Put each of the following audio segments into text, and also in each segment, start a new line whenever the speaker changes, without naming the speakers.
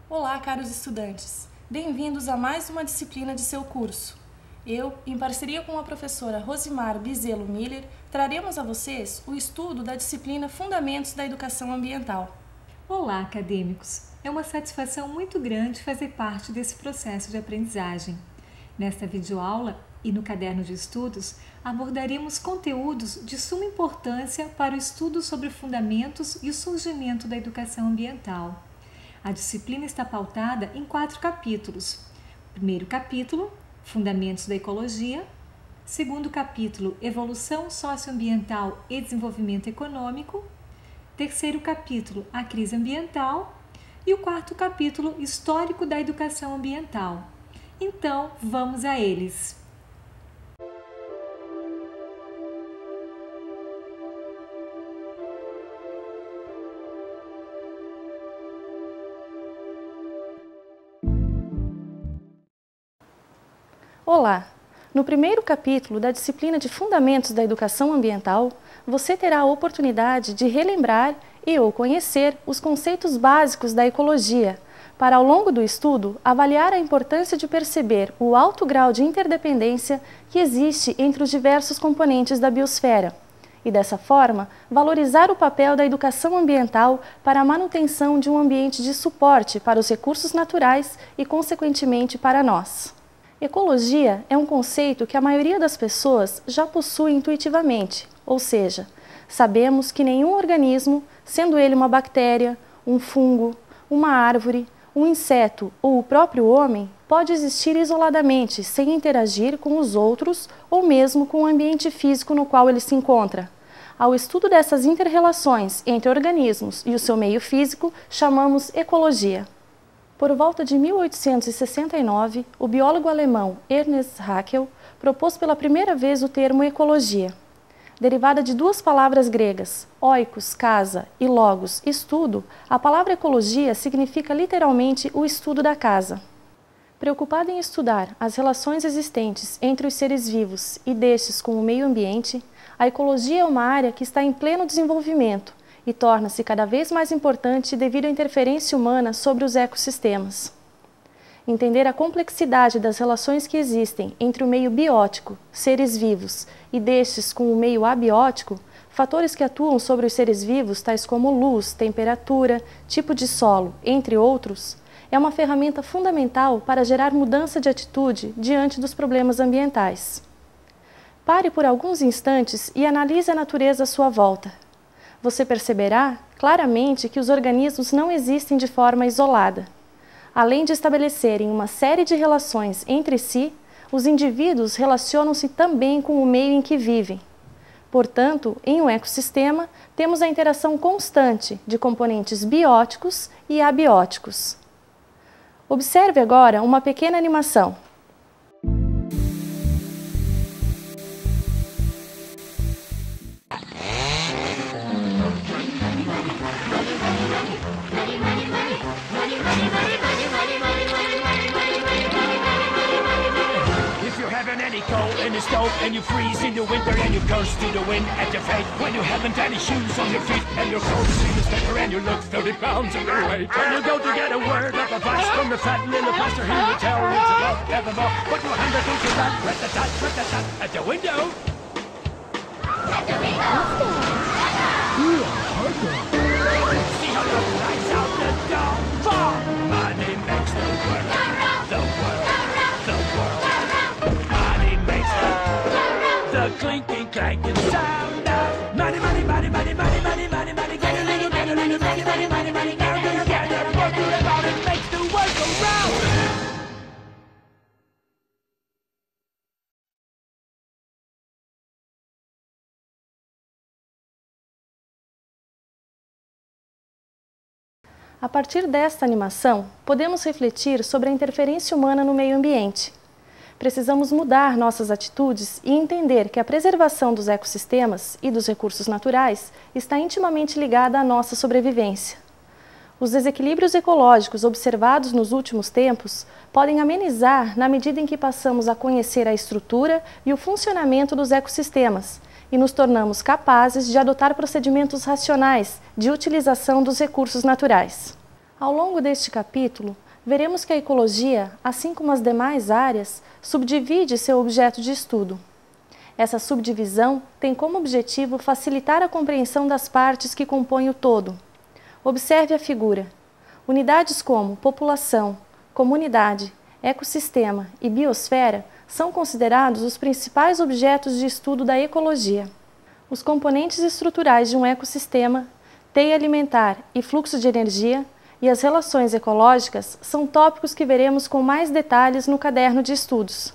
Olá, caros estudantes! Bem-vindos a mais uma disciplina de seu curso. Eu, em parceria com a professora Rosimar Bizelo Miller, traremos a vocês o estudo da disciplina Fundamentos da Educação Ambiental.
Olá, acadêmicos! É uma satisfação muito grande fazer parte desse processo de aprendizagem. Nesta videoaula e no caderno de estudos, abordaremos conteúdos de suma importância para o estudo sobre fundamentos e o surgimento da educação ambiental. A disciplina está pautada em 4 capítulos. Primeiro capítulo, Fundamentos da Ecologia. Segundo capítulo, Evolução Socioambiental e Desenvolvimento Econômico. Terceiro capítulo, A Crise Ambiental. E o quarto capítulo, Histórico da Educação Ambiental. Então, vamos a eles.
Olá! No primeiro capítulo da disciplina de Fundamentos da Educação Ambiental, você terá a oportunidade de relembrar e ou conhecer os conceitos básicos da ecologia, para ao longo do estudo avaliar a importância de perceber o alto grau de interdependência que existe entre os diversos componentes da biosfera e, dessa forma, valorizar o papel da educação ambiental para a manutenção de um ambiente de suporte para os recursos naturais e, consequentemente, para nós. Ecologia é um conceito que a maioria das pessoas já possui intuitivamente, ou seja, sabemos que nenhum organismo, sendo ele uma bactéria, um fungo, uma árvore, um inseto ou o próprio homem, pode existir isoladamente, sem interagir com os outros ou mesmo com o ambiente físico no qual ele se encontra. Ao estudo dessas inter-relações entre organismos e o seu meio físico, chamamos ecologia. Por volta de 1869, o biólogo alemão Ernst Haeckel propôs pela primeira vez o termo ecologia. Derivada de 2 palavras gregas, oikos, casa, e logos, estudo, a palavra ecologia significa literalmente o estudo da casa. Preocupada em estudar as relações existentes entre os seres vivos e destes com o meio ambiente, a ecologia é uma área que está em pleno desenvolvimento e torna-se cada vez mais importante devido à interferência humana sobre os ecossistemas. Entender a complexidade das relações que existem entre o meio biótico, seres vivos, e destes com o meio abiótico, fatores que atuam sobre os seres vivos, tais como luz, temperatura, tipo de solo, entre outros, é uma ferramenta fundamental para gerar mudança de atitude diante dos problemas ambientais. Pare por alguns instantes e analise a natureza à sua volta. Você perceberá claramente que os organismos não existem de forma isolada. Além de estabelecerem uma série de relações entre si, os indivíduos relacionam-se também com o meio em que vivem. Portanto, em um ecossistema, temos a interação constante de componentes bióticos e abióticos. Observe agora uma pequena animação.
Any coal in the stove and you freeze in the winter and you curse to the wind at your fate when you haven't any shoes on your feet and your clothes in the sticker and you look 30 pounds overweight and you go to get a word of advice from the fat little pastor. He will tell you to love evermore, but your hand don't you rat at the window. At the window. See how the lights out the door. For money makes the world, the world, the world. The clinking, clanking sound of money, money, money, money, money, money, money, money. Get a little, money, money, money, money. Now do you get it? Go through the ball, it makes the world go round.
A partir desta animação, podemos refletir sobre a interferência humana no meio ambiente. Precisamos mudar nossas atitudes e entender que a preservação dos ecossistemas e dos recursos naturais está intimamente ligada à nossa sobrevivência. Os desequilíbrios ecológicos observados nos últimos tempos podem amenizar na medida em que passamos a conhecer a estrutura e o funcionamento dos ecossistemas e nos tornamos capazes de adotar procedimentos racionais de utilização dos recursos naturais. Ao longo deste capítulo, veremos que a ecologia, assim como as demais áreas, subdivide seu objeto de estudo. Essa subdivisão tem como objetivo facilitar a compreensão das partes que compõem o todo. Observe a figura. Unidades como população, comunidade, ecossistema e biosfera são considerados os principais objetos de estudo da ecologia. Os componentes estruturais de um ecossistema, teia alimentar e fluxo de energia e as relações ecológicas são tópicos que veremos com mais detalhes no caderno de estudos.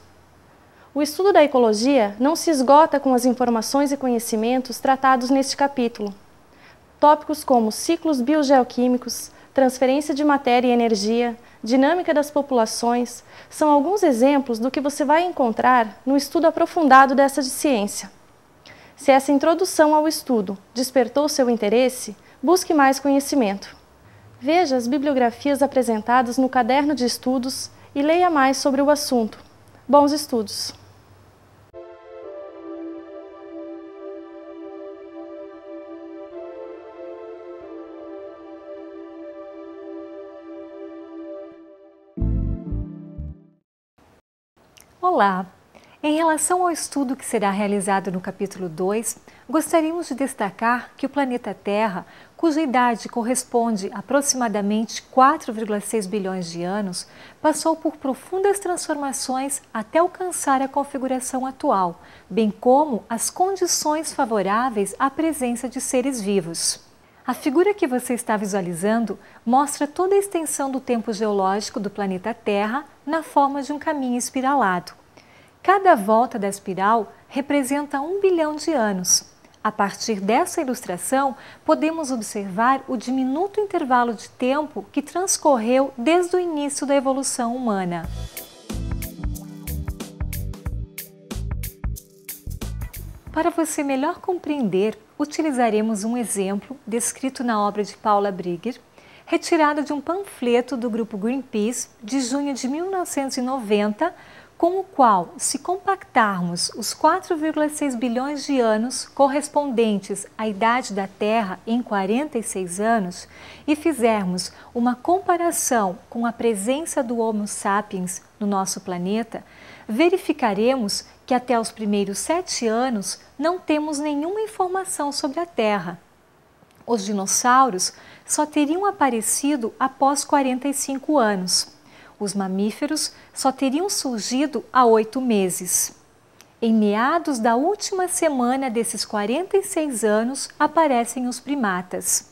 O estudo da ecologia não se esgota com as informações e conhecimentos tratados neste capítulo. Tópicos como ciclos biogeoquímicos, transferência de matéria e energia, dinâmica das populações, são alguns exemplos do que você vai encontrar no estudo aprofundado dessa ciência. Se essa introdução ao estudo despertou seu interesse, busque mais conhecimento. Veja as bibliografias apresentadas no caderno de estudos e leia mais sobre o assunto. Bons estudos!
Olá! Em relação ao estudo que será realizado no capítulo 2, gostaríamos de destacar que o planeta Terra, cuja idade corresponde a aproximadamente 4,6 bilhões de anos, passou por profundas transformações até alcançar a configuração atual, bem como as condições favoráveis à presença de seres vivos. A figura que você está visualizando mostra toda a extensão do tempo geológico do planeta Terra na forma de um caminho espiralado. Cada volta da espiral representa 1 bilhão de anos. A partir dessa ilustração, podemos observar o diminuto intervalo de tempo que transcorreu desde o início da evolução humana. Para você melhor compreender, utilizaremos um exemplo descrito na obra de Paula Brigger, retirado de um panfleto do grupo Greenpeace de junho de 1990, com o qual, se compactarmos os 4,6 bilhões de anos correspondentes à idade da Terra em 46 anos e fizermos uma comparação com a presença do Homo sapiens no nosso planeta, verificaremos que até os primeiros 7 anos não temos nenhuma informação sobre a Terra. Os dinossauros só teriam aparecido após 45 anos. Os mamíferos só teriam surgido há 8 meses. Em meados da última semana desses 46 anos, aparecem os primatas.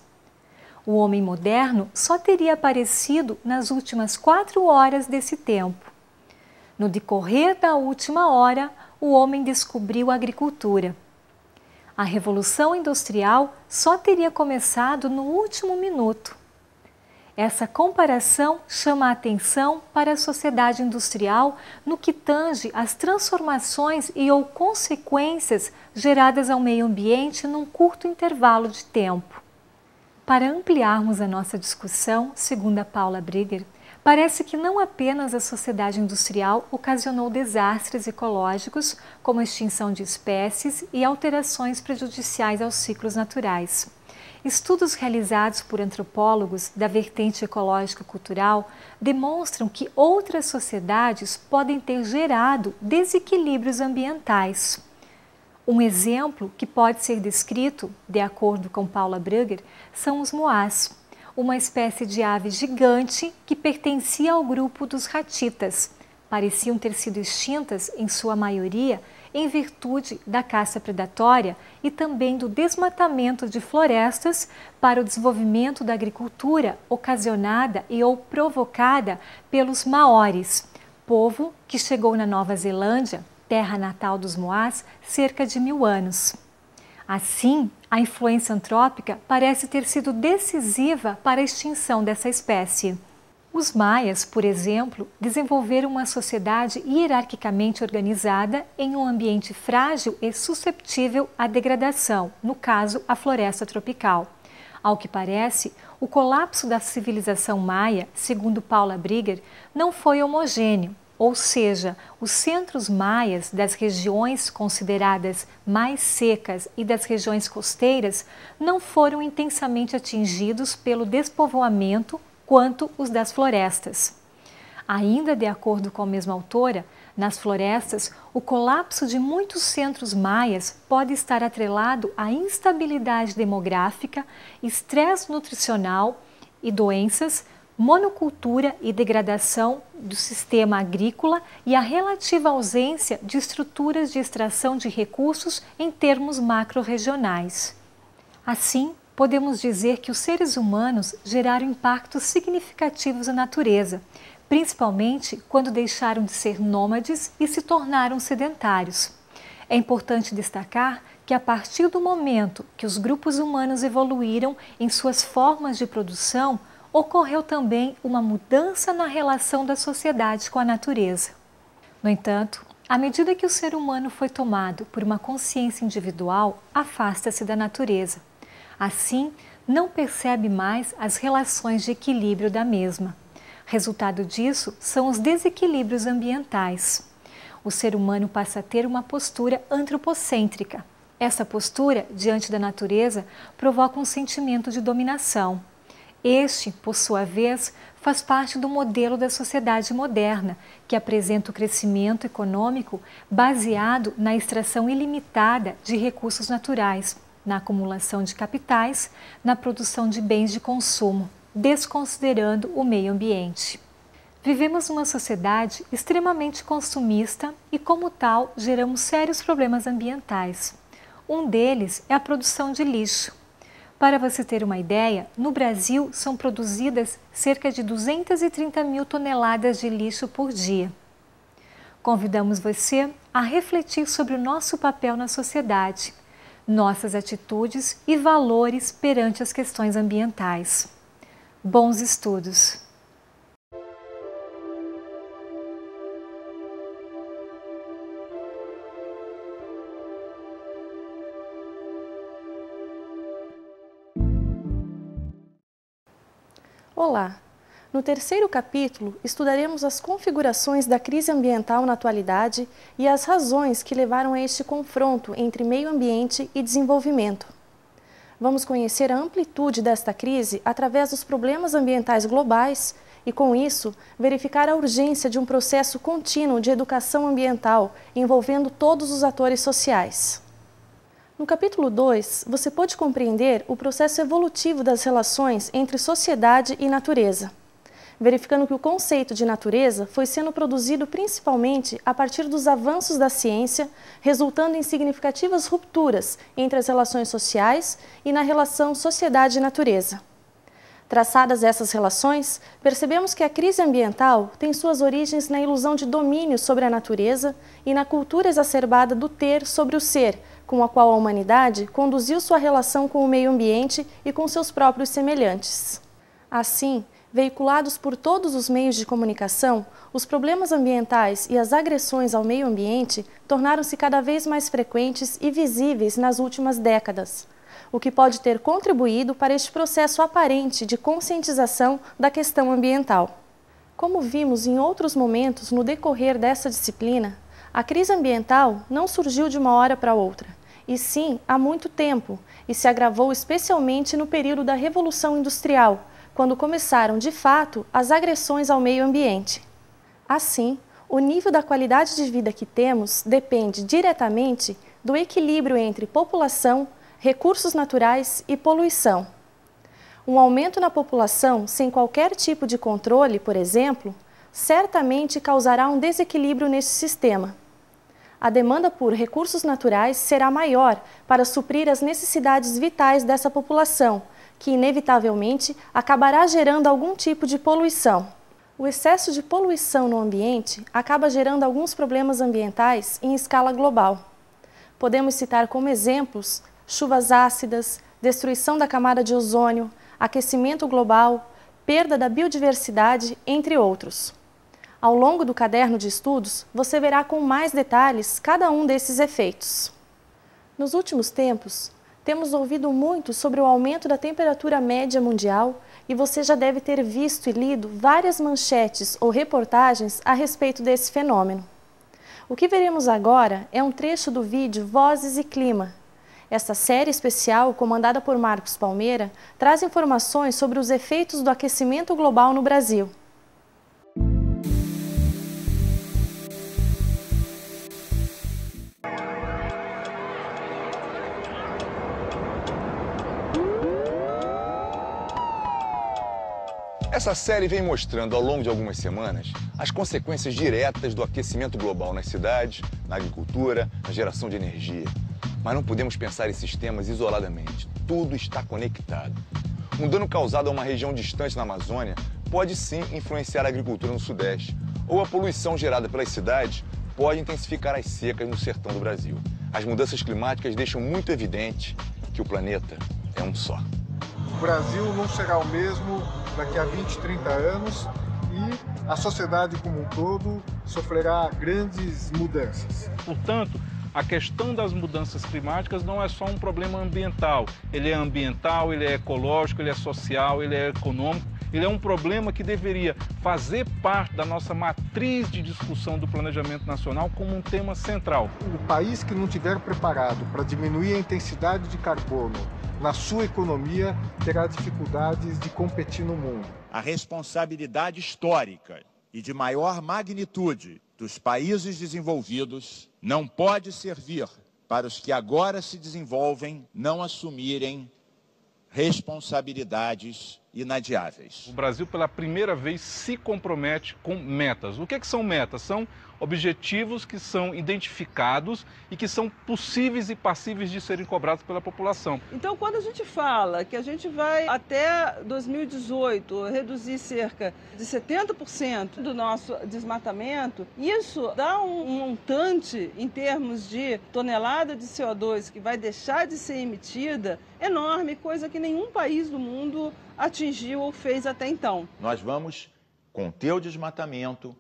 O homem moderno só teria aparecido nas últimas 4 horas desse tempo. No decorrer da última hora, o homem descobriu a agricultura. A Revolução Industrial só teria começado no último minuto. Essa comparação chama a atenção para a sociedade industrial no que tange às transformações e ou consequências geradas ao meio ambiente num curto intervalo de tempo. Para ampliarmos a nossa discussão, segundo a Paula Brigger, parece que não apenas a sociedade industrial ocasionou desastres ecológicos, como a extinção de espécies e alterações prejudiciais aos ciclos naturais. Estudos realizados por antropólogos da vertente ecológico-cultural demonstram que outras sociedades podem ter gerado desequilíbrios ambientais. Um exemplo que pode ser descrito, de acordo com Paula Brugger, são os moás, uma espécie de ave gigante que pertencia ao grupo dos ratitas. Pareciam ter sido extintas, em sua maioria, em virtude da caça predatória e também do desmatamento de florestas para o desenvolvimento da agricultura ocasionada e ou provocada pelos maoris, povo que chegou na Nova Zelândia, terra natal dos moás, cerca de 1000 anos. Assim, a influência antrópica parece ter sido decisiva para a extinção dessa espécie. Os maias, por exemplo, desenvolveram uma sociedade hierarquicamente organizada em um ambiente frágil e susceptível à degradação, no caso, a floresta tropical. Ao que parece, o colapso da civilização maia, segundo Paula Brigger, não foi homogêneo, ou seja, os centros maias das regiões consideradas mais secas e das regiões costeiras não foram intensamente atingidos pelo despovoamento quanto os das florestas. Ainda de acordo com a mesma autora, nas florestas, o colapso de muitos centros maias pode estar atrelado à instabilidade demográfica, estresse nutricional e doenças, monocultura e degradação do sistema agrícola e a relativa ausência de estruturas de extração de recursos em termos macro-regionais. Assim, podemos dizer que os seres humanos geraram impactos significativos na natureza, principalmente quando deixaram de ser nômades e se tornaram sedentários. É importante destacar que a partir do momento que os grupos humanos evoluíram em suas formas de produção, ocorreu também uma mudança na relação da sociedade com a natureza. No entanto, à medida que o ser humano foi tomado por uma consciência individual, afasta-se da natureza. Assim, não percebe mais as relações de equilíbrio da mesma. Resultado disso são os desequilíbrios ambientais. O ser humano passa a ter uma postura antropocêntrica. Essa postura, diante da natureza, provoca um sentimento de dominação. Este, por sua vez, faz parte do modelo da sociedade moderna, que apresenta o crescimento econômico baseado na extração ilimitada de recursos naturais, na acumulação de capitais, na produção de bens de consumo, desconsiderando o meio ambiente. Vivemos numa sociedade extremamente consumista e, como tal, geramos sérios problemas ambientais. Um deles é a produção de lixo. Para você ter uma ideia, no Brasil são produzidas cerca de 230 mil toneladas de lixo por dia. Convidamos você a refletir sobre o nosso papel na sociedade, nossas atitudes e valores perante as questões ambientais. Bons estudos!
Olá! No terceiro capítulo, estudaremos as configurações da crise ambiental na atualidade e as razões que levaram a este confronto entre meio ambiente e desenvolvimento. Vamos conhecer a amplitude desta crise através dos problemas ambientais globais e, com isso, verificar a urgência de um processo contínuo de educação ambiental envolvendo todos os atores sociais. No capítulo 2, você pode compreender o processo evolutivo das relações entre sociedade e natureza, verificando que o conceito de natureza foi sendo produzido principalmente a partir dos avanços da ciência, resultando em significativas rupturas entre as relações sociais e na relação sociedade-natureza. Traçadas essas relações, percebemos que a crise ambiental tem suas origens na ilusão de domínio sobre a natureza e na cultura exacerbada do ter sobre o ser, com a qual a humanidade conduziu sua relação com o meio ambiente e com seus próprios semelhantes. Assim, veiculados por todos os meios de comunicação, os problemas ambientais e as agressões ao meio ambiente tornaram-se cada vez mais frequentes e visíveis nas últimas décadas, o que pode ter contribuído para este processo aparente de conscientização da questão ambiental. Como vimos em outros momentos no decorrer dessa disciplina, a crise ambiental não surgiu de uma hora para outra, e sim há muito tempo, e se agravou especialmente no período da Revolução Industrial, quando começaram, de fato, as agressões ao meio ambiente. Assim, o nível da qualidade de vida que temos depende diretamente do equilíbrio entre população, recursos naturais e poluição. Um aumento na população sem qualquer tipo de controle, por exemplo, certamente causará um desequilíbrio nesse sistema. A demanda por recursos naturais será maior para suprir as necessidades vitais dessa população, que inevitavelmente acabará gerando algum tipo de poluição. O excesso de poluição no ambiente acaba gerando alguns problemas ambientais em escala global. Podemos citar como exemplos chuvas ácidas, destruição da camada de ozônio, aquecimento global, perda da biodiversidade, entre outros. Ao longo do caderno de estudos, você verá com mais detalhes cada um desses efeitos. Nos últimos tempos, temos ouvido muito sobre o aumento da temperatura média mundial e você já deve ter visto e lido várias manchetes ou reportagens a respeito desse fenômeno. O que veremos agora é um trecho do vídeo Vozes e Clima. Esta série especial, comandada por Marcos Palmeira, traz informações sobre os efeitos do aquecimento global no Brasil.
Essa série vem mostrando ao longo de algumas semanas as consequências diretas do aquecimento global nas cidades, na agricultura, na geração de energia. Mas não podemos pensar esses temas isoladamente. Tudo está conectado. Um dano causado a uma região distante na Amazônia pode sim influenciar a agricultura no Sudeste, ou a poluição gerada pelas cidades pode intensificar as secas no sertão do Brasil. As mudanças climáticas deixam muito evidente que o planeta é um só.
O Brasil não será o mesmo daqui a 20, 30 anos e a sociedade como um todo sofrerá grandes mudanças.
Portanto, a questão das mudanças climáticas não é só um problema ambiental. Ele é ambiental, ele é ecológico, ele é social, ele é econômico. Ele é um problema que deveria fazer parte da nossa matriz de discussão do planejamento nacional como um tema central.
O país que não estiver preparado para diminuir a intensidade de carbono na sua economia terá dificuldades de competir no mundo.
A responsabilidade histórica e de maior magnitude dos países desenvolvidos não pode servir para os que agora se desenvolvem não assumirem responsabilidades inadiáveis.
O Brasil, pela primeira vez, se compromete com metas. O que são metas? São objetivos que são identificados e que são possíveis e passíveis de serem cobrados pela população.
Então, quando a gente fala que a gente vai até 2018 reduzir cerca de 70% do nosso desmatamento, isso dá um montante em termos de tonelada de CO2 que vai deixar de ser emitida enorme, coisa que nenhum país do mundo atingiu ou fez até então.
Nós vamos conter o desmatamento,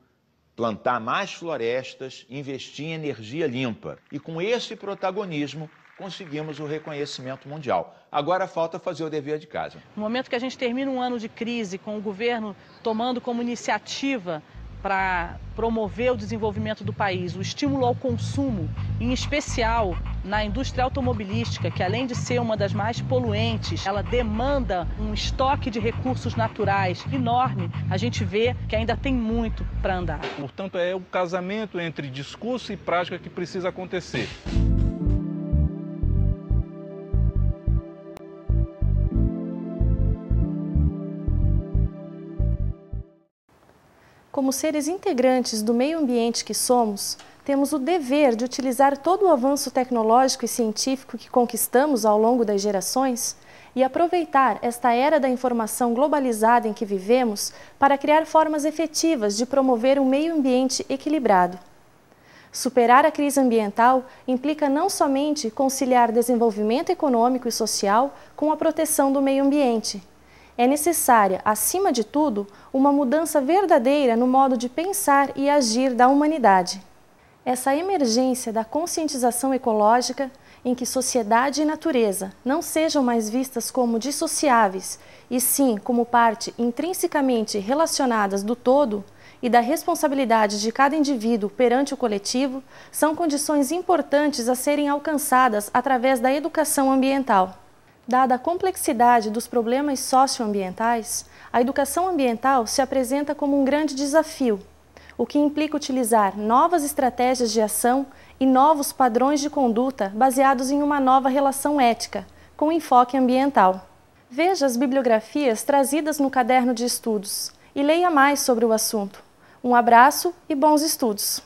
plantar mais florestas, investir em energia limpa. E com esse protagonismo, conseguimos o reconhecimento mundial. Agora falta fazer o dever de casa.
No momento que a gente termina um ano de crise, com o governo tomando como iniciativa para promover o desenvolvimento do país, o estímulo ao consumo, em especial na indústria automobilística, que além de ser uma das mais poluentes, ela demanda um estoque de recursos naturais enorme, a gente vê que ainda tem muito para andar.
Portanto, é o casamento entre discurso e prática que precisa acontecer.
Como seres integrantes do meio ambiente que somos, temos o dever de utilizar todo o avanço tecnológico e científico que conquistamos ao longo das gerações e aproveitar esta era da informação globalizada em que vivemos para criar formas efetivas de promover um meio ambiente equilibrado. Superar a crise ambiental implica não somente conciliar desenvolvimento econômico e social com a proteção do meio ambiente. É necessária, acima de tudo, uma mudança verdadeira no modo de pensar e agir da humanidade. Essa emergência da conscientização ecológica, em que sociedade e natureza não sejam mais vistas como dissociáveis, e sim como parte intrinsecamente relacionadas do todo e da responsabilidade de cada indivíduo perante o coletivo, são condições importantes a serem alcançadas através da educação ambiental. Dada a complexidade dos problemas socioambientais, a educação ambiental se apresenta como um grande desafio, o que implica utilizar novas estratégias de ação e novos padrões de conduta baseados em uma nova relação ética, com enfoque ambiental. Veja as bibliografias trazidas no caderno de estudos e leia mais sobre o assunto. Um abraço e bons estudos!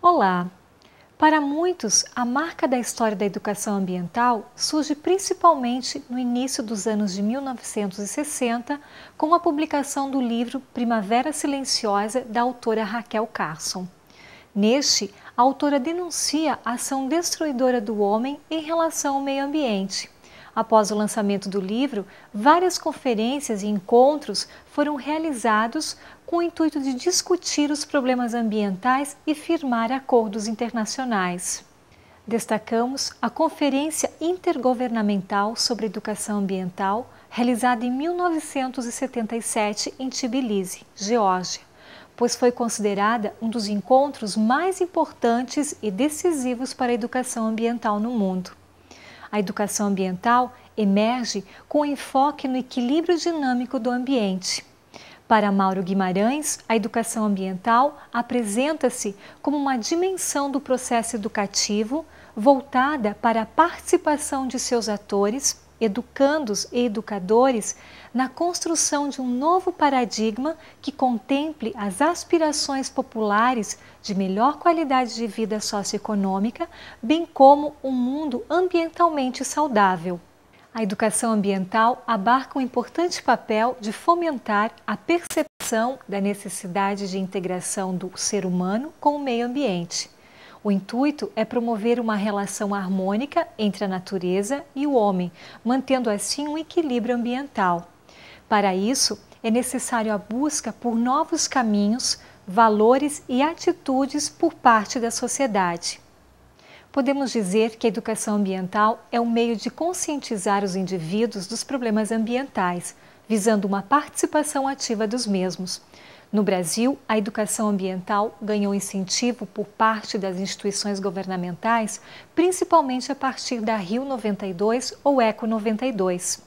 Olá!
Para muitos, a marca da história da educação ambiental surge principalmente no início dos anos de 1960, com a publicação do livro Primavera Silenciosa, da autora Raquel Carson. Neste, a autora denuncia a ação destruidora do homem em relação ao meio ambiente. Após o lançamento do livro, várias conferências e encontros foram realizados com o intuito de discutir os problemas ambientais e firmar acordos internacionais. Destacamos a Conferência Intergovernamental sobre Educação Ambiental, realizada em 1977 em Tbilisi, Geórgia, pois foi considerada um dos encontros mais importantes e decisivos para a educação ambiental no mundo. A educação ambiental emerge com enfoque no equilíbrio dinâmico do ambiente. Para Mauro Guimarães, a educação ambiental apresenta-se como uma dimensão do processo educativo voltada para a participação de seus atores, educandos e educadores, na construção de um novo paradigma que contemple as aspirações populares de melhor qualidade de vida socioeconômica, bem como um mundo ambientalmente saudável. A educação ambiental abarca um importante papel de fomentar a percepção da necessidade de integração do ser humano com o meio ambiente. O intuito é promover uma relação harmônica entre a natureza e o homem, mantendo assim um equilíbrio ambiental. Para isso, é necessário a busca por novos caminhos, valores e atitudes por parte da sociedade. Podemos dizer que a educação ambiental é um meio de conscientizar os indivíduos dos problemas ambientais, visando uma participação ativa dos mesmos. No Brasil, a educação ambiental ganhou incentivo por parte das instituições governamentais, principalmente a partir da Rio 92 ou Eco 92.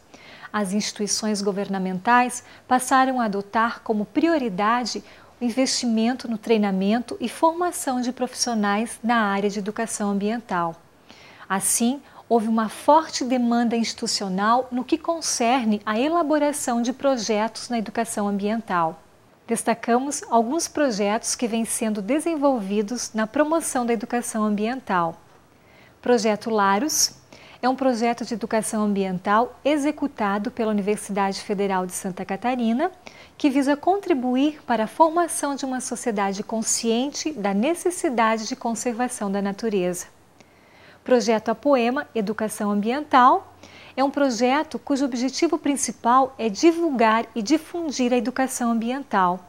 As instituições governamentais passaram a adotar como prioridade o investimento no treinamento e formação de profissionais na área de educação ambiental. Assim, houve uma forte demanda institucional no que concerne à elaboração de projetos na educação ambiental. Destacamos alguns projetos que vêm sendo desenvolvidos na promoção da educação ambiental. Projeto Laros é um projeto de educação ambiental executado pela Universidade Federal de Santa Catarina, que visa contribuir para a formação de uma sociedade consciente da necessidade de conservação da natureza. Projeto Apoema Educação Ambiental é um projeto cujo objetivo principal é divulgar e difundir a educação ambiental.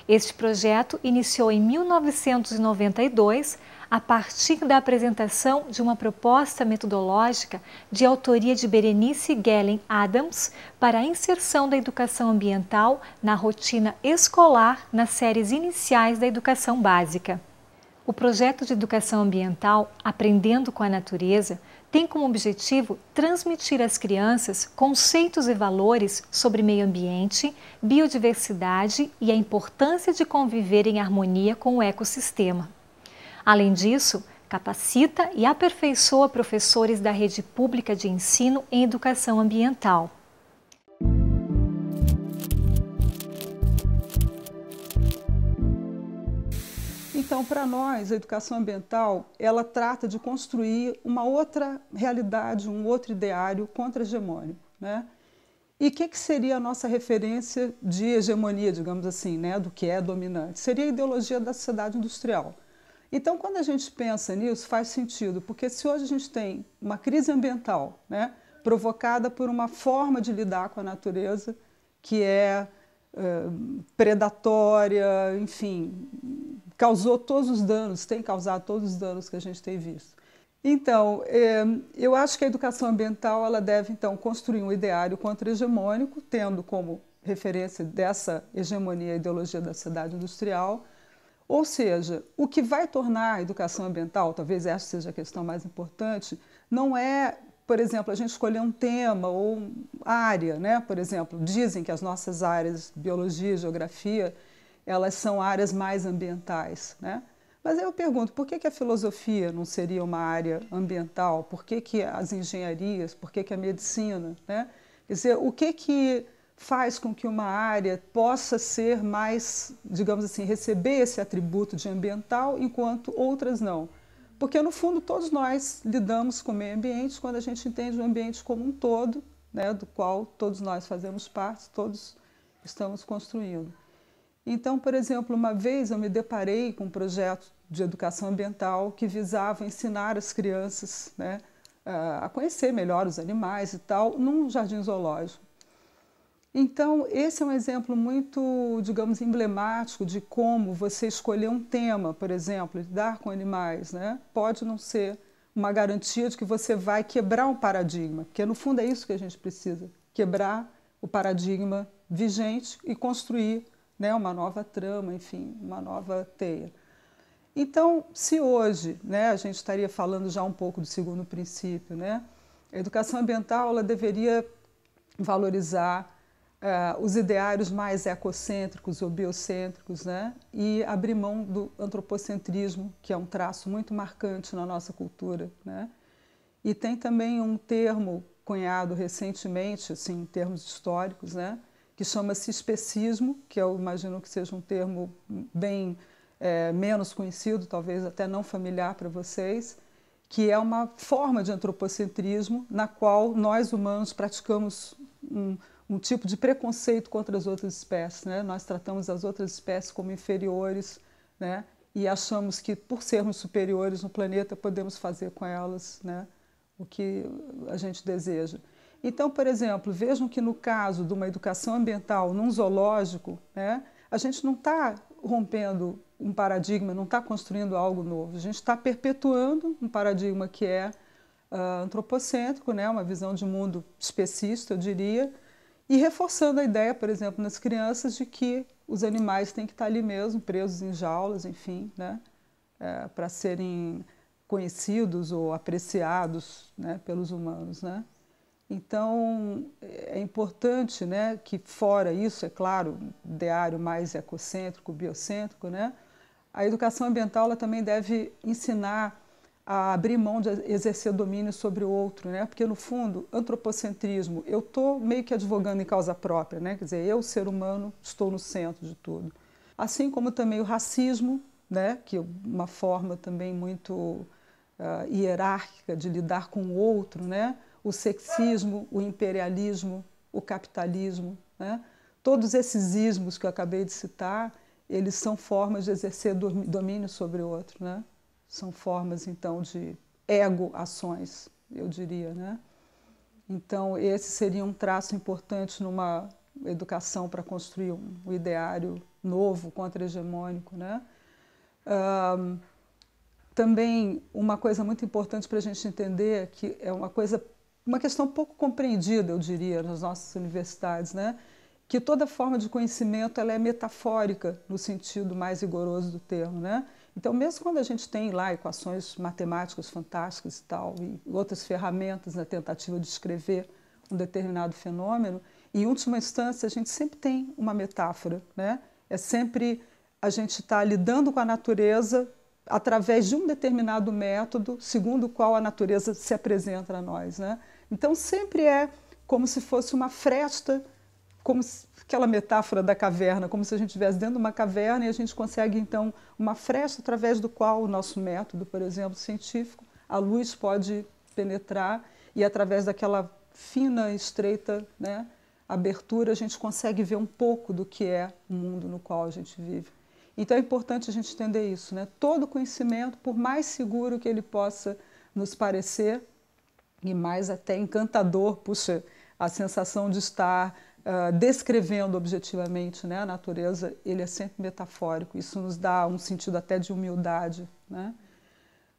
Este projeto iniciou em 1992, a partir da apresentação de uma proposta metodológica de autoria de Berenice Gellen Adams para a inserção da educação ambiental na rotina escolar nas séries iniciais da educação básica. O projeto de educação ambiental Aprendendo com a Natureza tem como objetivo transmitir às crianças conceitos e valores sobre meio ambiente, biodiversidade e a importância de conviver em harmonia com o ecossistema. Além disso, capacita e aperfeiçoa professores da rede pública de ensino em educação ambiental.
Então, para nós, a educação ambiental, ela trata de construir uma outra realidade, um outro ideário contra-hegemônico, né? E o que seria a nossa referência de hegemonia, digamos assim, né, do que é dominante? Seria a ideologia da sociedade industrial. Então, quando a gente pensa nisso, faz sentido, porque se hoje a gente tem uma crise ambiental, né, provocada por uma forma de lidar com a natureza que é predatória, enfim, causou todos os danos, tem causado todos os danos que a gente tem visto. Então, eu acho que a educação ambiental ela deve, então, construir um ideário contra-hegemônico, tendo como referência dessa hegemonia a ideologia da sociedade industrial. Ou seja, o que vai tornar a educação ambiental, talvez essa seja a questão mais importante, não é, por exemplo, a gente escolher um tema ou área, né? Por exemplo, dizem que as nossas áreas, biologia e geografia, elas são áreas mais ambientais, né? Mas aí eu pergunto, por que a filosofia não seria uma área ambiental? Por que as engenharias? Por que a medicina, né? Quer dizer, o que faz com que uma área possa ser mais, digamos assim, receber esse atributo de ambiental, enquanto outras não? Porque, no fundo, todos nós lidamos com o meio ambiente quando a gente entende o ambiente como um todo, né, do qual todos nós fazemos parte, todos estamos construindo. Então, por exemplo, uma vez eu me deparei com um projeto de educação ambiental que visava ensinar as crianças, né, a conhecer melhor os animais e tal, num jardim zoológico. Então, esse é um exemplo muito, digamos, emblemático de como você escolher um tema, por exemplo, lidar com animais, né? Pode não ser uma garantia de que você vai quebrar um paradigma, porque no fundo é isso que a gente precisa, quebrar o paradigma vigente e construir, né, uma nova trama, enfim, uma nova teia. Então, se hoje, né, a gente estaria falando já um pouco do segundo princípio, né? A educação ambiental ela deveria valorizar os ideários mais ecocêntricos ou biocêntricos, né? E abrir mão do antropocentrismo, que é um traço muito marcante na nossa cultura, né? E tem também um termo cunhado recentemente, assim, em termos históricos, né? Que chama-se especismo, que eu imagino que seja um termo bem menos conhecido, talvez até não familiar para vocês, que é uma forma de antropocentrismo na qual nós humanos praticamos um tipo de preconceito contra as outras espécies, né? Nós tratamos as outras espécies como inferiores, né? E achamos que, por sermos superiores no planeta, podemos fazer com elas, né, o que a gente deseja. Então, por exemplo, vejam que no caso de uma educação ambiental num zoológico, né, a gente não está rompendo um paradigma, não está construindo algo novo, a gente está perpetuando um paradigma que é antropocêntrico, né, uma visão de mundo especista, eu diria, e reforçando a ideia, por exemplo, nas crianças, de que os animais têm que estar ali mesmo, presos em jaulas, enfim, né, para serem conhecidos ou apreciados, né, pelos humanos, né? Então, é importante, né, que fora isso, é claro, ideário mais ecocêntrico, biocêntrico, né, a educação ambiental ela também deve ensinar a abrir mão de exercer domínio sobre o outro, né? Porque, no fundo, antropocentrismo, eu estou meio que advogando em causa própria, né? Quer dizer, eu, ser humano, estou no centro de tudo. Assim como também o racismo, né? Que é uma forma também muito hierárquica de lidar com o outro, né? O sexismo, o imperialismo, o capitalismo, né? Todos esses ismos que eu acabei de citar, eles são formas de exercer domínio sobre o outro, né? São formas, então, de ego-ações, eu diria, né? Então, esse seria um traço importante numa educação para construir um ideário novo, contra-hegemônico, né? Também, uma coisa muito importante para a gente entender, que é uma questão pouco compreendida, eu diria, nas nossas universidades, né? Que toda forma de conhecimento ela é metafórica, no sentido mais rigoroso do termo, né? Então, mesmo quando a gente tem lá equações matemáticas fantásticas e tal, e outras ferramentas na tentativa de descrever um determinado fenômeno, em última instância, a gente sempre tem uma metáfora, né? É sempre a gente está lidando com a natureza através de um determinado método, segundo o qual a natureza se apresenta a nós, né? Então, sempre é como se fosse uma fresta, como aquela metáfora da caverna, como se a gente estivesse dentro de uma caverna e a gente consegue, então, uma fresta através do qual o nosso método, por exemplo, científico, a luz pode penetrar e, através daquela fina e estreita, né, abertura, a gente consegue ver um pouco do que é o mundo no qual a gente vive. Então, é importante a gente entender isso, né? Todo conhecimento, por mais seguro que ele possa nos parecer, e mais até encantador, puxa, a sensação de estar descrevendo objetivamente, né, a natureza, ele é sempre metafórico. Isso nos dá um sentido até de humildade, né?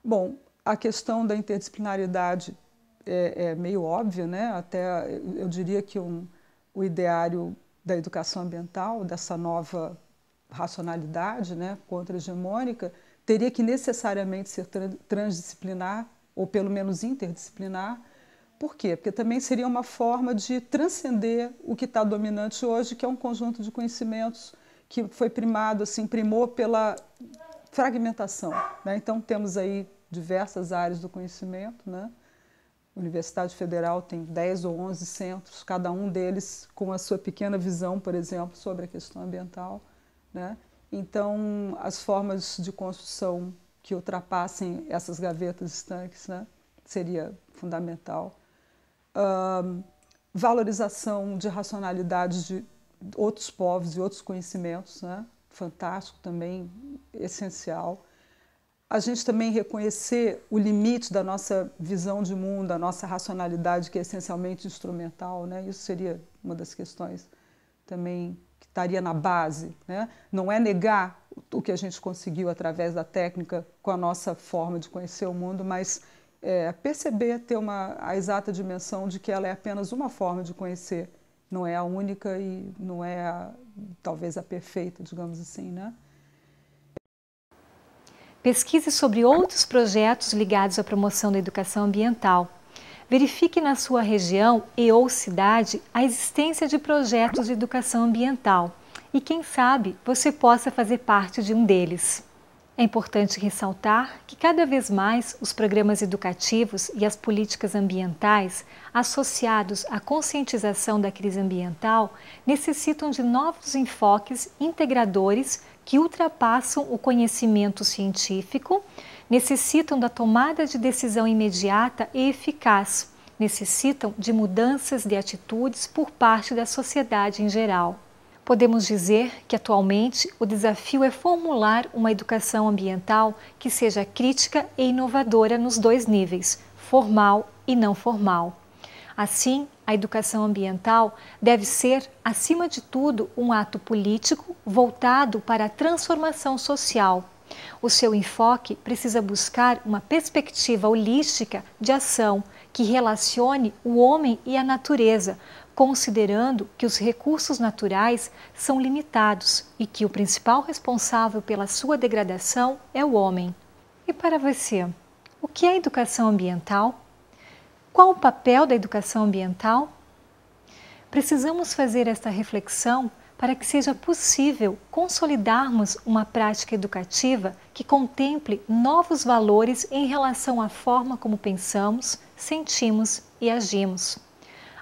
Bom, a questão da interdisciplinaridade é meio óbvia, né? Até eu diria que o ideário da educação ambiental, dessa nova racionalidade, né, contra-hegemônica, teria que necessariamente ser transdisciplinar, ou pelo menos interdisciplinar. Por quê? Porque também seria uma forma de transcender o que está dominante hoje, que é um conjunto de conhecimentos que foi primou pela fragmentação, né? Então, temos aí diversas áreas do conhecimento, né? A Universidade Federal tem 10 ou 11 centros, cada um deles com a sua pequena visão, por exemplo, sobre a questão ambiental, né? Então, as formas de construção que ultrapassem essas gavetas estanques, né? Seria fundamental. Valorização de racionalidades de outros povos e outros conhecimentos, né? Fantástico também, essencial. A gente também reconhecer o limite da nossa visão de mundo, da nossa racionalidade, que é essencialmente instrumental, né? Isso seria uma das questões também que estaria na base, né? Não é negar o que a gente conseguiu através da técnica com a nossa forma de conhecer o mundo, mas perceber, ter a exata dimensão de que ela é apenas uma forma de conhecer, não é a única e não é talvez a perfeita, digamos assim, né?
Pesquise sobre outros projetos ligados à promoção da educação ambiental. Verifique na sua região e/ou cidade a existência de projetos de educação ambiental e, quem sabe, você possa fazer parte de um deles. É importante ressaltar que cada vez mais os programas educativos e as políticas ambientais associados à conscientização da crise ambiental necessitam de novos enfoques integradores que ultrapassam o conhecimento científico, necessitam da tomada de decisão imediata e eficaz, necessitam de mudanças de atitudes por parte da sociedade em geral. Podemos dizer que, atualmente, o desafio é formular uma educação ambiental que seja crítica e inovadora nos dois níveis, formal e não formal. Assim, a educação ambiental deve ser, acima de tudo, um ato político voltado para a transformação social. O seu enfoque precisa buscar uma perspectiva holística de ação que relacione o homem e a natureza, considerando que os recursos naturais são limitados e que o principal responsável pela sua degradação é o homem. E para você, o que é educação ambiental? Qual o papel da educação ambiental? Precisamos fazer esta reflexão para que seja possível consolidarmos uma prática educativa que contemple novos valores em relação à forma como pensamos, sentimos e agimos.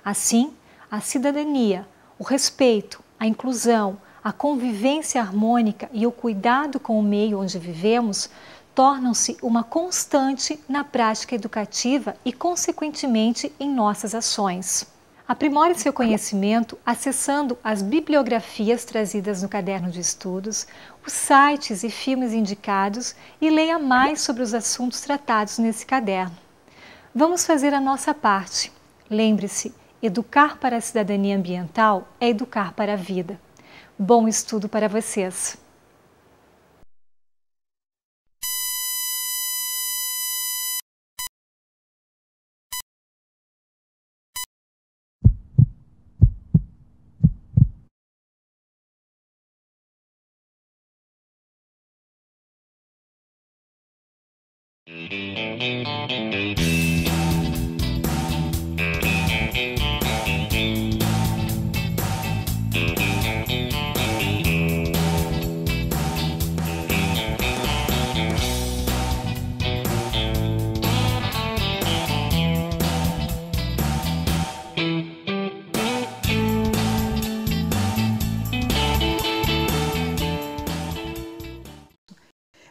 Assim, a cidadania, o respeito, a inclusão, a convivência harmônica e o cuidado com o meio onde vivemos tornam-se uma constante na prática educativa e, consequentemente, em nossas ações. Aprimore seu conhecimento acessando as bibliografias trazidas no caderno de estudos, os sites e filmes indicados e leia mais sobre os assuntos tratados nesse caderno. Vamos fazer a nossa parte. Lembre-se, educar para a cidadania ambiental é educar para a vida. Bom estudo para vocês!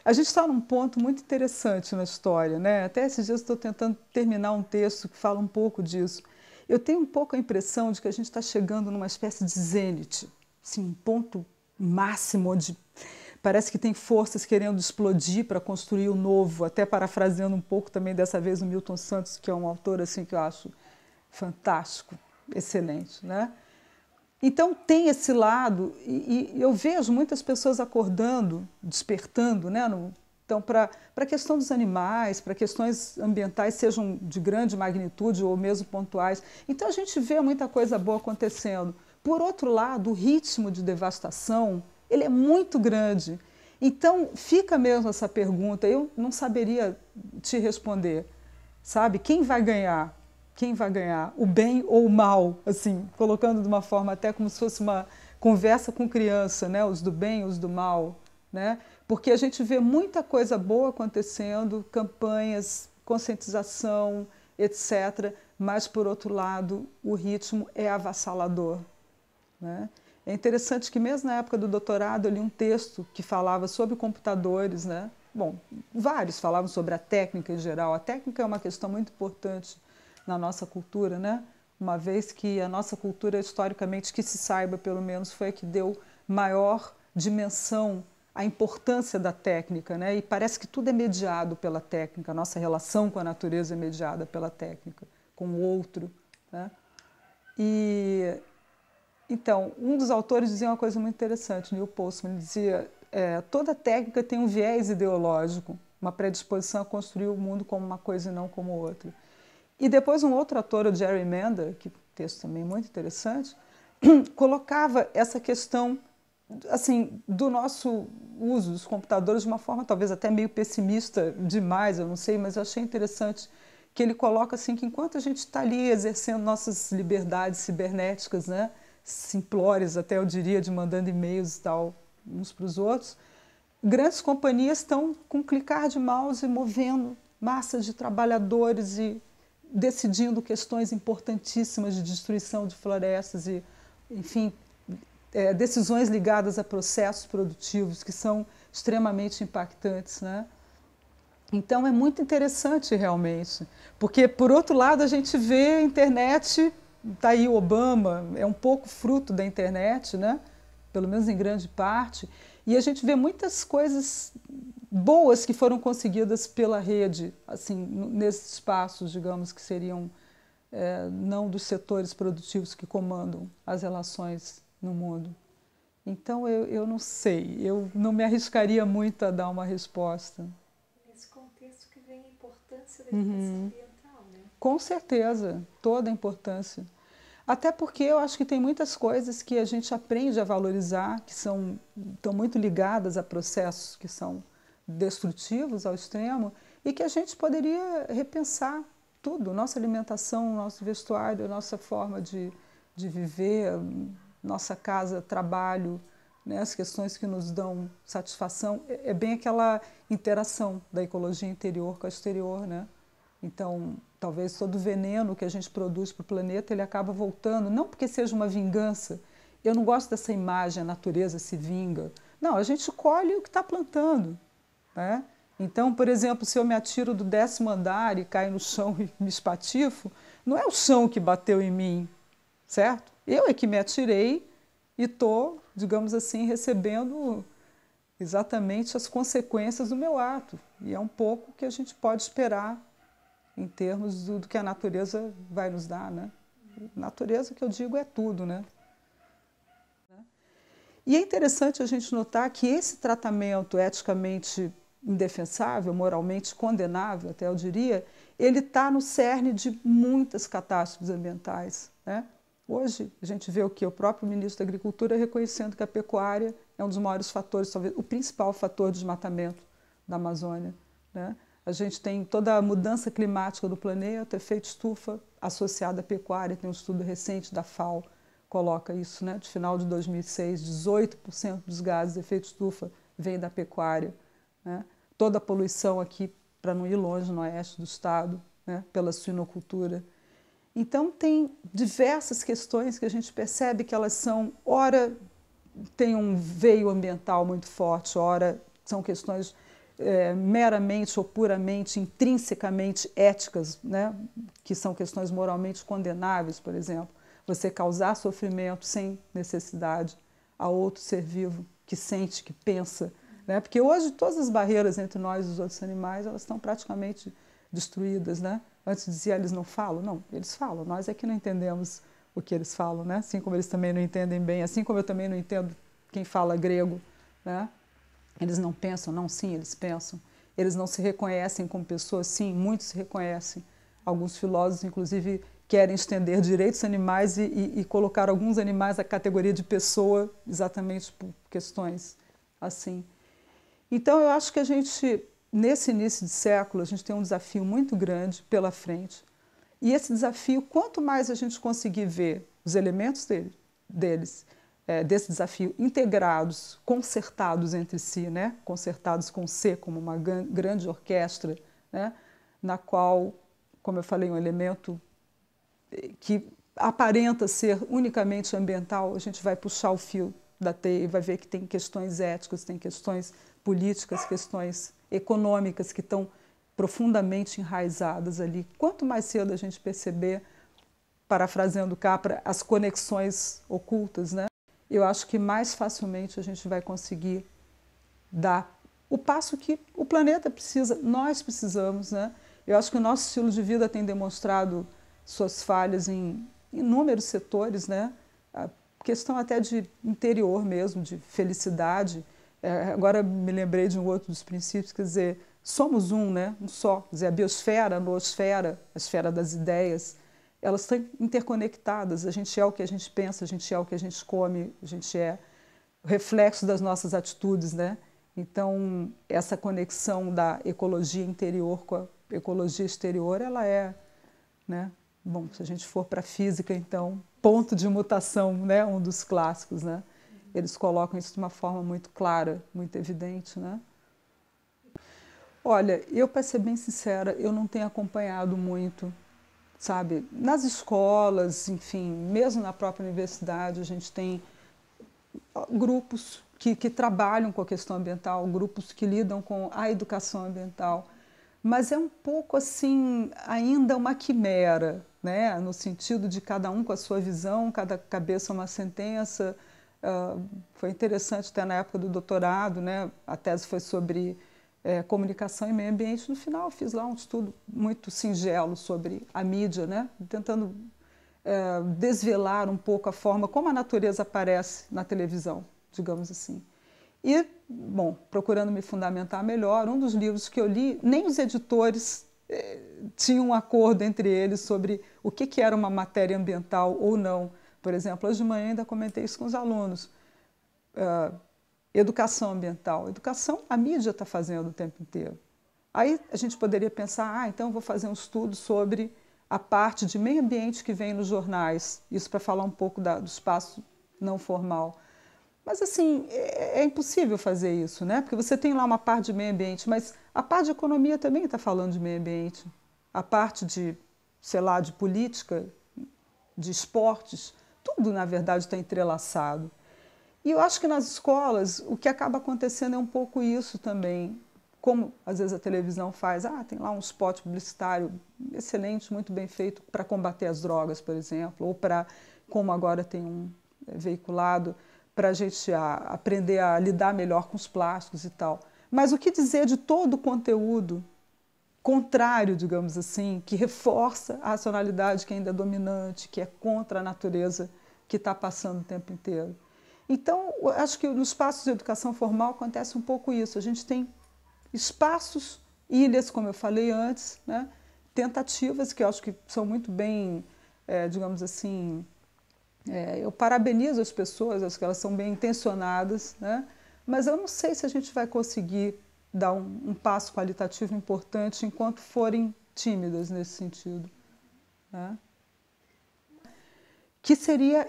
A gente está num ponto muito interessante na história, né? Até esses dias estou tentando terminar um texto que fala um pouco disso. Eu tenho um pouco a impressão de que a gente está chegando numa espécie de zênite, assim, um ponto máximo onde parece que tem forças querendo explodir para construir o novo, até parafraseando um pouco também dessa vez o Milton Santos, que é um autor assim, que eu acho fantástico, excelente, né? Então tem esse lado, e eu vejo muitas pessoas acordando, despertando, né? Então, para a questão dos animais, para questões ambientais, sejam de grande magnitude ou mesmo pontuais. Então a gente vê muita coisa boa acontecendo. Por outro lado, o ritmo de devastação, ele é muito grande. Então fica mesmo essa pergunta, eu não saberia te responder, sabe? Quem vai ganhar? Quem vai ganhar? O bem ou o mal? Assim, colocando de uma forma até como se fosse uma conversa com criança, né? Os do bem, os do mal, né? Porque a gente vê muita coisa boa acontecendo, campanhas, conscientização, etc. Mas, por outro lado, o ritmo é avassalador, né? É interessante que mesmo na época do doutorado eu li um texto que falava sobre computadores, né?
bom, vários falavam sobre a técnica em geral. A técnica é uma questão muito importante na nossa cultura, né? Uma vez que a nossa cultura, historicamente, que se saiba pelo menos, foi a que deu maior dimensão à importância da técnica, né? E parece que tudo é mediado pela técnica, a nossa relação com a natureza é mediada pela técnica, com o outro, né? E, então, um dos autores dizia uma coisa muito interessante, Neil Postman, ele dizia, toda técnica tem um viés ideológico, uma predisposição a construir o mundo como uma coisa e não como outra. E depois um outro autor, o Jerry Mander, que texto também muito interessante, colocava essa questão assim, do nosso uso dos computadores de uma forma talvez até meio pessimista demais, eu não sei, mas eu achei interessante que ele coloca assim que enquanto a gente está ali exercendo nossas liberdades cibernéticas, né, simplórias até eu diria, de mandando e-mails e tal uns para os outros, grandes companhias estão com um clicar de mouse movendo massas de trabalhadores e decidindo questões importantíssimas de destruição de florestas e, enfim, decisões ligadas a processos produtivos que são extremamente impactantes, né? Então é muito interessante realmente, porque por outro lado a gente vê a internet, está aí o Obama, é um pouco fruto da internet, né? Pelo menos em grande parte, e a gente vê muitas coisas boas que foram conseguidas pela rede, assim, nesses espaços, digamos, que seriam não dos setores produtivos que comandam as relações no mundo. Então, eu não sei, eu não me arriscaria muito a dar uma resposta.
Nesse contexto que vem a importância da educação ambiental, né?
Com certeza, toda a importância. Até porque eu acho que tem muitas coisas que a gente aprende a valorizar, que estão muito ligadas a processos que são destrutivos ao extremo, e que a gente poderia repensar tudo, nossa alimentação, nosso vestuário, nossa forma de viver, nossa casa, trabalho, né, as questões que nos dão satisfação, é bem aquela interação da ecologia interior com a exterior, né? Então, talvez todo o veneno que a gente produz para o planeta, ele acaba voltando, não porque seja uma vingança, eu não gosto dessa imagem, a natureza se vinga, não, a gente colhe o que está plantando, né? Então, por exemplo, se eu me atiro do 10º andar e caio no chão e me espatifo, não é o chão que bateu em mim, certo? Eu é que me atirei e estou, digamos assim, recebendo exatamente as consequências do meu ato. E é um pouco o que a gente pode esperar em termos do que a natureza vai nos dar, né? Natureza, que eu digo, é tudo, né? E é interessante a gente notar que esse tratamento eticamente indefensável, moralmente condenável, até eu diria, ele está no cerne de muitas catástrofes ambientais, né? Hoje, a gente vê o que? O próprio ministro da Agricultura reconhecendo que a pecuária é um dos maiores fatores, talvez o principal fator de desmatamento da Amazônia, né? A gente tem toda a mudança climática do planeta, efeito estufa associado à pecuária, tem um estudo recente da FAO, coloca isso, né? De final de 2006, 18% dos gases de efeito estufa vem da pecuária, né? Toda a poluição aqui, para não ir longe, no oeste do estado, né? Pela suinocultura. Então, tem diversas questões que a gente percebe que elas são, ora, tem um veio ambiental muito forte, ora, são questões meramente ou puramente, intrinsecamente éticas, né? Que são questões moralmente condenáveis, por exemplo. Você causar sofrimento sem necessidade a outro ser vivo que sente, que pensa, né? Porque hoje todas as barreiras entre nós e os outros animais, elas estão praticamente destruídas, né? Antes dizia, eles não falam. Não, eles falam. Nós é que não entendemos o que eles falam, né? Assim como eles também não entendem bem, assim como eu também não entendo quem fala grego, né? Eles não pensam, não, sim, eles pensam. Eles não se reconhecem como pessoas, sim, muitos se reconhecem. Alguns filósofos, inclusive, querem estender direitos animais e colocar alguns animais na categoria de pessoa, exatamente por questões assim. Então, eu acho que a gente, nesse início de século, a gente tem um desafio muito grande pela frente. E esse desafio, quanto mais a gente conseguir ver os elementos desse desafio integrados, concertados entre si, né? Concertados com C, como uma grande orquestra, né? Na qual, como eu falei, um elemento que aparenta ser unicamente ambiental, a gente vai puxar o fio da teia e vai ver que tem questões éticas, tem questões políticas, questões econômicas que estão profundamente enraizadas ali. Quanto mais cedo a gente perceber, parafraseando Capra, as conexões ocultas, né? Eu acho que mais facilmente a gente vai conseguir dar o passo que o planeta precisa, nós precisamos, né? Eu acho que o nosso estilo de vida tem demonstrado suas falhas em inúmeros setores, né? A questão até de interior mesmo, de felicidade. Agora me lembrei de um outro dos princípios, quer dizer, somos um, né? Um só. Quer dizer, a biosfera, a noosfera, a esfera das ideias, elas estão interconectadas. A gente é o que a gente pensa, a gente é o que a gente come, a gente é o reflexo das nossas atitudes, né? Então, essa conexão da ecologia interior com a ecologia exterior, ela é, né? Bom, se a gente for para a física, então, ponto de mutação, né? Um dos clássicos, né? Eles colocam isso de uma forma muito clara, muito evidente, né? Olha, eu, para ser bem sincera, eu não tenho acompanhado muito, sabe? Nas escolas, enfim, mesmo na própria universidade, a gente tem grupos que trabalham com a questão ambiental, grupos que lidam com a educação ambiental, mas é um pouco assim, ainda uma quimera, né? No sentido de cada um com a sua visão, cada cabeça uma sentença. Foi interessante até na época do doutorado, né? A tese foi sobre comunicação e meio ambiente. No final eu fiz lá um estudo muito singelo sobre a mídia, né? Tentando desvelar um pouco a forma como a natureza aparece na televisão, digamos assim. E, bom, procurando me fundamentar melhor, um dos livros que eu li, nem os editores tinham um acordo entre eles sobre o que era uma matéria ambiental ou não. Por exemplo, hoje de manhã ainda comentei isso com os alunos. Educação ambiental. Educação, a mídia está fazendo o tempo inteiro. Aí a gente poderia pensar, então eu vou fazer um estudo sobre a parte de meio ambiente que vem nos jornais, isso para falar um pouco do espaço não formal. Mas, assim, é impossível fazer isso, né? Porque você tem lá uma parte de meio ambiente, mas a parte de economia também está falando de meio ambiente. A parte de, sei lá, de política, de esportes, tudo, na verdade, está entrelaçado. E eu acho que nas escolas o que acaba acontecendo é um pouco isso também. Como, às vezes, a televisão faz, tem lá um spot publicitário excelente, muito bem feito para combater as drogas, por exemplo, ou para, como agora tem um veiculado, para a gente aprender a lidar melhor com os plásticos e tal. Mas o que dizer de todo o conteúdo contrário, digamos assim, que reforça a racionalidade que ainda é dominante, que é contra a natureza que está passando o tempo inteiro? Então, eu acho que nos espaços de educação formal acontece um pouco isso. A gente tem espaços, ilhas, como eu falei antes, né? Tentativas que eu acho que são muito bem, digamos assim, eu parabenizo as pessoas, acho que elas são bem intencionadas, né? Mas eu não sei se a gente vai conseguir dar um passo qualitativo importante enquanto forem tímidas nesse sentido, né? Que seria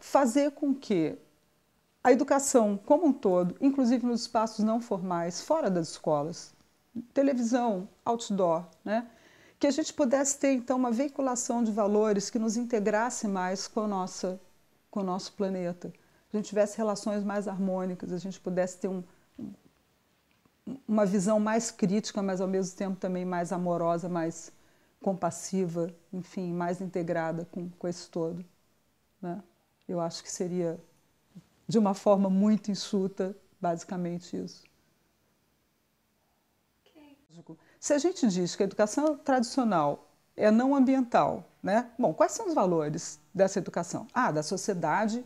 fazer com que a educação como um todo, inclusive nos espaços não formais, fora das escolas, televisão, outdoor, né? Que a gente pudesse ter, então, uma veiculação de valores que nos integrasse mais com o nosso planeta. A gente tivesse relações mais harmônicas, a gente pudesse ter uma visão mais crítica, mas ao mesmo tempo também mais amorosa, mais compassiva, enfim, mais integrada com esse todo, né? Eu acho que seria, de uma forma muito enxuta, basicamente isso. Se a gente diz que a educação tradicional é não ambiental, né? Bom, quais são os valores dessa educação? Da sociedade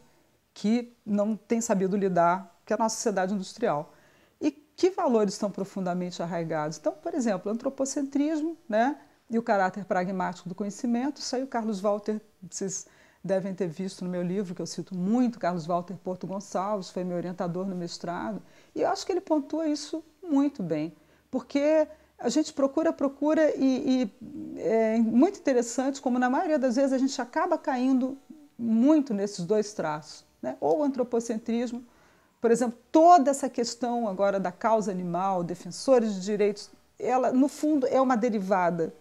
que não tem sabido lidar, que é a nossa sociedade industrial. E que valores estão profundamente arraigados? Então, por exemplo, o antropocentrismo, né? E o caráter pragmático do conhecimento. Isso aí o Carlos Walter, vocês devem ter visto no meu livro, que eu cito muito, Carlos Walter Porto Gonçalves, foi meu orientador no mestrado, e eu acho que ele pontua isso muito bem, porque a gente procura e é muito interessante como, na maioria das vezes, a gente acaba caindo muito nesses dois traços, né? Ou o antropocentrismo, por exemplo, toda essa questão agora da causa animal, defensores de direitos, ela, no fundo, é uma derivada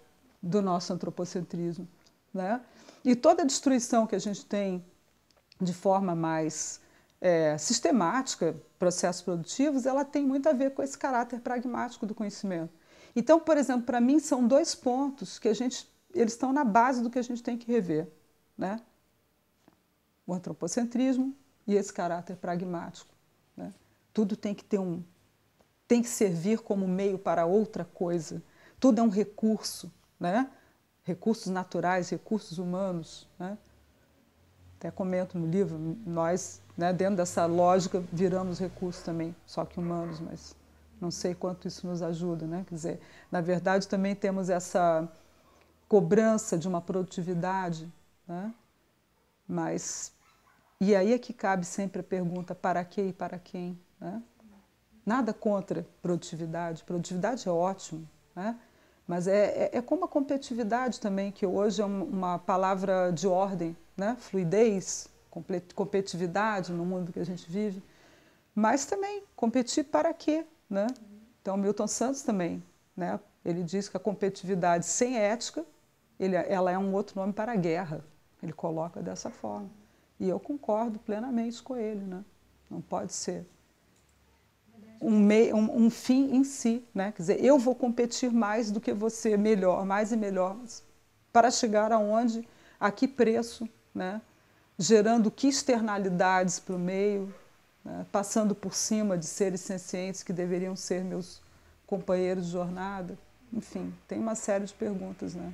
do nosso antropocentrismo, né? E toda a destruição que a gente tem de forma mais sistemática, processos produtivos, ela tem muito a ver com esse caráter pragmático do conhecimento. Então, por exemplo, para mim são dois pontos que eles estão na base do que a gente tem que rever, né? O antropocentrismo e esse caráter pragmático, né? Tudo tem que tem que servir como meio para outra coisa. Tudo é um recurso, né? Recursos naturais, recursos humanos, né? Até comento no livro, nós, né, dentro dessa lógica, viramos recursos também, só que humanos, mas não sei quanto isso nos ajuda, né? Quer dizer, na verdade também temos essa cobrança de uma produtividade, né? Mas, e aí é que cabe sempre a pergunta, para quê e para quem, né? Nada contra produtividade é ótimo, né? Mas é como a competitividade também, que hoje é uma palavra de ordem, né? Fluidez, competitividade no mundo que a gente vive, mas também competir para quê, né? Então, Milton Santos também, né? Ele diz que a competitividade sem ética, ela é um outro nome para a guerra, ele coloca dessa forma. E eu concordo plenamente com ele, né? Não pode ser um fim em si, né? Quer dizer, eu vou competir mais do que você, melhor, mais e melhor, para chegar aonde, a que preço, né? Gerando que externalidades para o meio, né? Passando por cima de seres sencientes que deveriam ser meus companheiros de jornada. Enfim, tem uma série de perguntas, né?